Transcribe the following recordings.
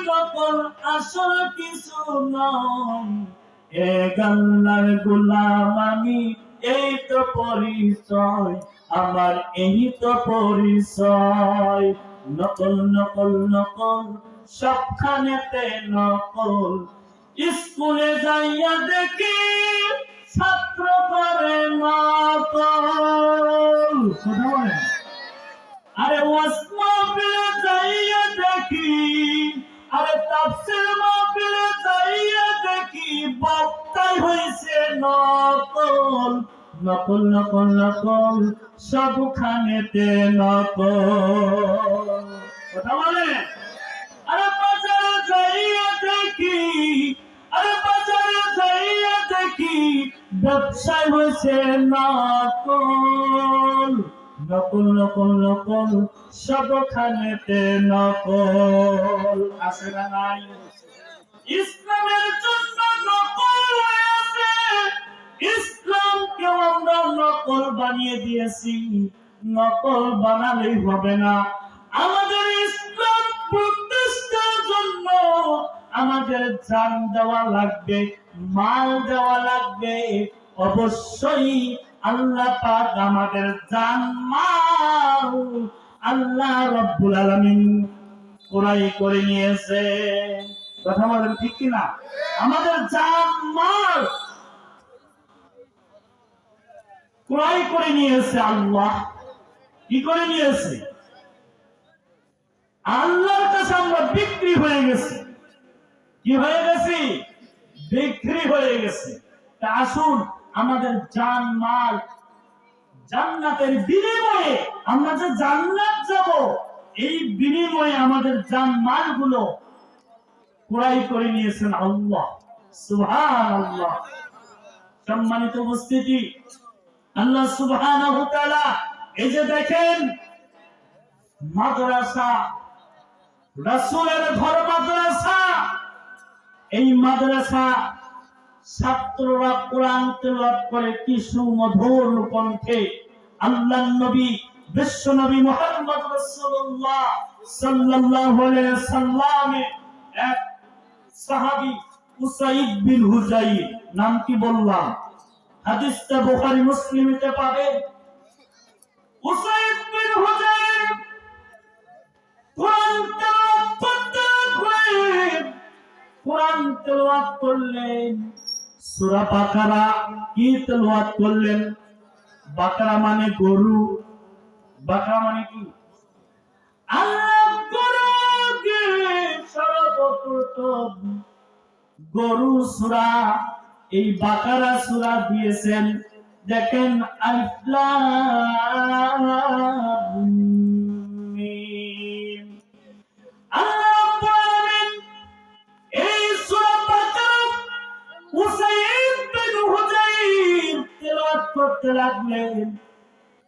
নকল আসল কিছু নয়, এক আল্লাহর গোলাম আমি, এই তো পরিচয় আমার, এই তো পরিচয়। নকল নকল নকল সবখানেতে নকল, স্কুলে যাইয়া দেখি ছাত্র করে নকল। কথা বলেন। আরে ওয়াজ মাহফিলে যাইয়া দেখি, আরে তাফসীর মাহফিলে যাইয়া দেখি বক্তাই হইছে নকল। নকল নকল নকল সবখানেতে নকল। কথা বলে। আরে বাজারে যাইয়া দেখি, আরে বাজারে যাইয়া দেখি ব্যবসায় হইছে নকল। নকল নকল নকল সবখানেতে নকল। আছে না নাই? ইসলামের জন্য নকল হয়েছে, ইসলামকে আমরা নকল বানিয়ে দিয়েছি। নকল বানালেই হবে না, আমাদের ইসলাম প্রতিষ্ঠার জন্য আমাদের জান দেওয়া লাগবে, মাল দেওয়া লাগবে। অবশ্যই আল্লাহ পাক আমাদের জান মাল আল্লাহ রাব্বুল আলামিন ক্রয় করে নিয়েছে। কথা বলেন ঠিক কিনা? আমাদের জান মাল ক্রয় করে নিয়েছে আল্লাহ। কি করে নিয়েছে? আল্লাহর কাছে আমরা বিক্রি হয়ে গেছি। কি হয়ে গেছি? বিক্রি হয়ে গেছে। তা আসুন আমাদের জান মাল, জান্নাতের বিনিময়ে আমরা যে জান্নাত যাব, এই বিনিময়ে আমাদের জান মাল গুলো ক্রয় করে নিয়েছেন আল্লাহ। সুবহানাল্লাহ। সম্মানিত উপস্থিতি, আল্লাহ সুবহানাহু ওয়া তাআলা এই যে দেখেন মাদ্রাসা, রাসূলের ঘর মাদ্রাসা, এই মাদ্রাসা ছাত্ররা কোরআন তেলাওয়াত করে কি সুমধুর কণ্ঠে। আল্লাহর নবী বিশ্ব নবী মুহাম্মদ রাসূলুল্লাহ সাল্লাল্লাহু আলাইহি ওয়াসাল্লামের এক সাহাবী উসাইদ বিন হুযাইর, নাম কি বললাম? হাদিসটা বুখারী মুসলিমে পাবেন। উসাইদ বিন হুযাইর কোরআন তেলাওয়াত করতেন, কোরআন তেলাওয়াত করলেন। সূরা বাকারা কি তেলাওয়াত করলেন? বাকারা মানে গরু। বাকারা মানে কি? আল্লাহ গরুকে সর্বপ্রথম গরু সূরা এই বাকারা সূরা দিয়েছেন। দেখেন আলিফ লাম মিম। আল্লাহ বলেন এই সূরা বাকারা উসাইদ বিন হুযাইর তেলাওয়াত করতে লাগলেন।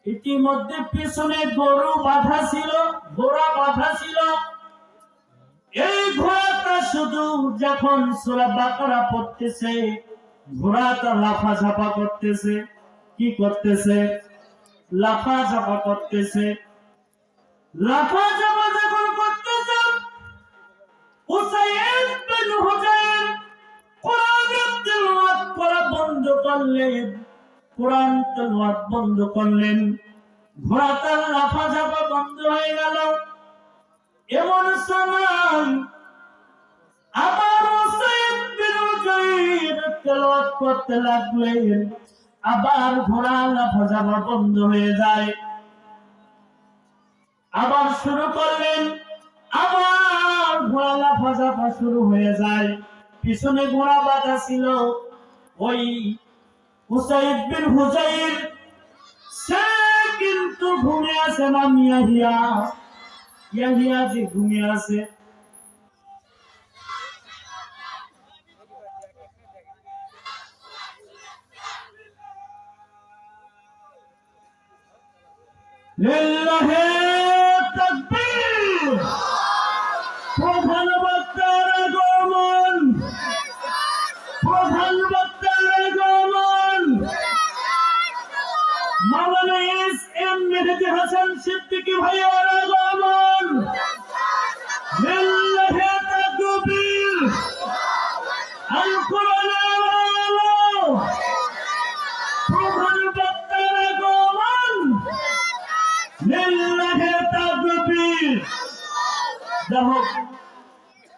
ইতিমধ্যে পিছনে গরু বাঁধা ছিল, ঘোড়া বাঁধা ছিল। এই ঘোড়াটা শুধু যখন সূরা বাকারা পড়তেছে, ঘোড়াটা লাফাঝাপা করতেছে। কি করতেছে? লাফাঝাপা করতেছে। লাফাঝাপা যখন করতেছে, উসাইদ বিন হুযাইর কোরআন তেলাওয়াত করা বন্ধ করলেন। কোরআন তেলাওয়াত বন্ধ করলেন, ঘোড়াটা লাফাঝাপা বন্ধ হয়ে গেল। এমন সময় আবার উসাইদ বিন হুযাইর তেলাওয়াত করতে লাগলেন, আবার ঘোড়া লাফাঝাপা বন্ধ হয়ে যায়। আবার শুরু করলেন, আবার ঘোড়া লাফাঝাপা শুরু হয়ে যায়। পিছনে ঘোড়া বাঁধা ছিল। ওই উসাইদ বিন হুযাইর সে কিন্তু ঘুমিয়ে আছে না মিয়া হিয়া যে ঘুমিয়ে আছে। লিল্লাহি তাকবীর। প্রধান বক্তার আগমন, প্রধান বক্তার আগমন। মাওলানা এস এম মেহেদী হাসান সিদ্দিকী ভাইয়ের আগমন। লিল্লাহি তাকবীর।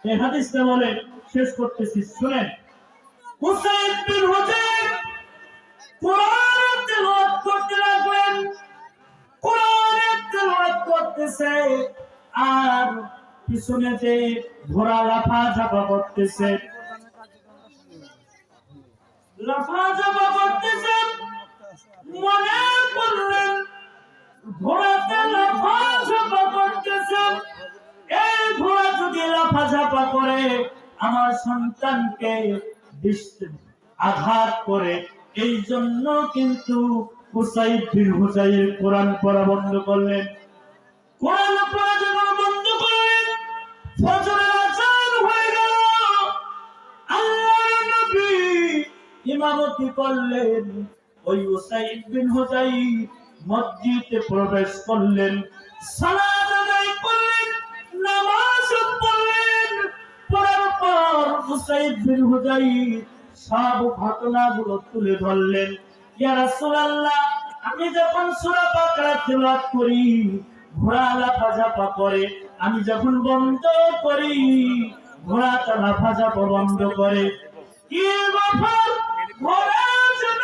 এই হাদিসটা বলে শেষ করতেছি, শুনেন। হুসাইন বিন হুসাইন কোরআন তেলাওয়াত করতে লাগলেন, কোরআন তেলাওয়াত করতেছে, আর পিছনে যে ঘোড়া লাফাঝাপা করতেছে, লাফাঝাপা করতেছে। মনে করলেন ঘোড়াতে লাফাঝাপা করতেছে, এই ঘোড়া যদি লাফাঝাপা করে আমার সন্তানকে আঘাত করে, এই জন্য কিন্তু হুসাইন বিন হুসাইন কোরআন পড়া বন্ধ করলেন, কোরআন পড়া যখন বন্ধ করলেন, ফজরের আযান হয়ে গেল। আল্লাহর নবী ইমামতি করলেন, ওই হুসাইন বিন হুসাইন মসজিদে প্রবেশ করলেন, সালাত আদায় করলেন, নামাজ পড়লেন। পড়ার পর হুসাইন বিন হুসাইন সব ঘটনাগুলো তুলে ধরলেন। ইয়া রাসূলুল্লাহ, আমি যখন সূরা বাকারা তেলাওয়াত করি ঘোড়া লাফাঝাপা করে, আমি যখন বন্ধ করি ঘোড়াটা লাফাঝাপা বন্ধ করে। কি ব্যাপার? ঘোড়া যেন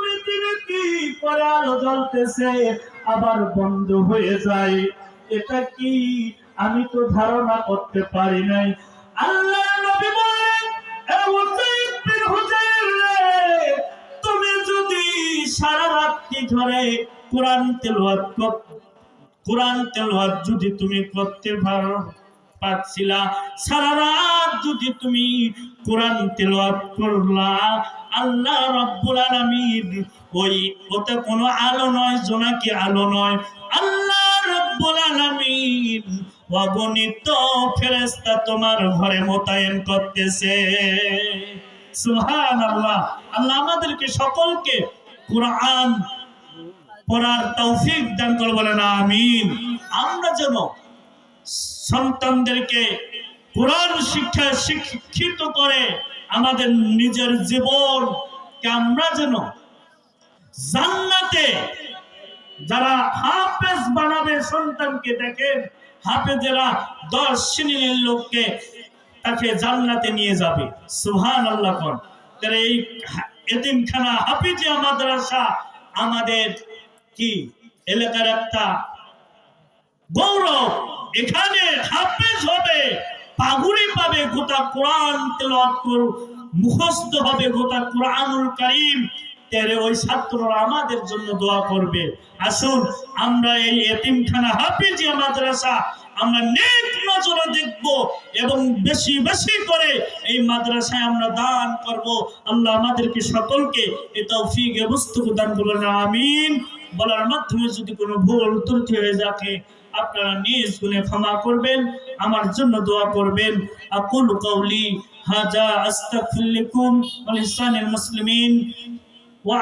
মিটিমিটি করে আলো জ্বলতেছে আবার বন্ধ হয়ে যায়, এটা কি? আমি তো ধারণা করতে পারি নাই। আল্লাহর নবী বলেন, এ হুসাইন বিন হুসাইন রে, তুমি যদি সারা রাত্রি ধরে কোরআন তেলাওয়াত যদি তুমি করতে পারছিলা, সারা রাত যদি তুমি কোরআন তেলাওয়াত করলা, আল্লাহ রাব্বুল আলামিন, ওটা কোনো আলো নয়, জোনাকি আলো নয়, আল্লাহ রাব্বুল আলামিন অগণিত ফেরেশতা তোমার ঘরে মোতায়েন করতেছে। সুবহানাল্লাহ। আল্লাহ আমাদেরকে সকলকে কোরআন পড়ার তৌফিক দান করে, বলেন আমিন। আমরা যেন সন্তানদেরকে কোরআন শিক্ষায় শিক্ষিত করে আমাদের নিজের জীবনকে আমরা যেন জান্নাতে, যারা হাফেজ বানাবে সন্তানকে, দেখেন হাফেজেরা 10 শ্রেণীর লোককে তাকে জান্নাতে নিয়ে যাবে। সুবহানাল্লাহ। তাহলে এই এতিমখানা হাফিজিয়া মাদ্রাসা আমাদের কি এলাকার একটা গৌরব। এখানে হাফেজ হবে, পাগুড়ি পাবে, গোটা কোরআন তেলাওয়াত মুখস্থ হবে, গোটা কোরআনুল কারীম। তেরে ওই ছাত্ররা আমাদের জন্য দোয়া করবে। আসুন আমরা এই এতিমখানা হাফিজিয়া মাদ্রাসা আমরা নেক নজরে দেখব এবং বেশি বেশি করে এই মাদ্রাসায় আমরা দান করব। আল্লাহ আমাদেরকে সকলকে এই তৌফিক বুঝতে দান করুন, আমিন। বলার মাধ্যমে যদি কোনো ভুল ত্রুটি হয়ে থাকে আপনারা নিজ গুণে ক্ষমা করবেন, আমার জন্য দোয়া করবেন। আকুলু কাউলি হাজা আস্তাগফিরুকুম ওয়া লিসানিল মুসলিমিন ওয়া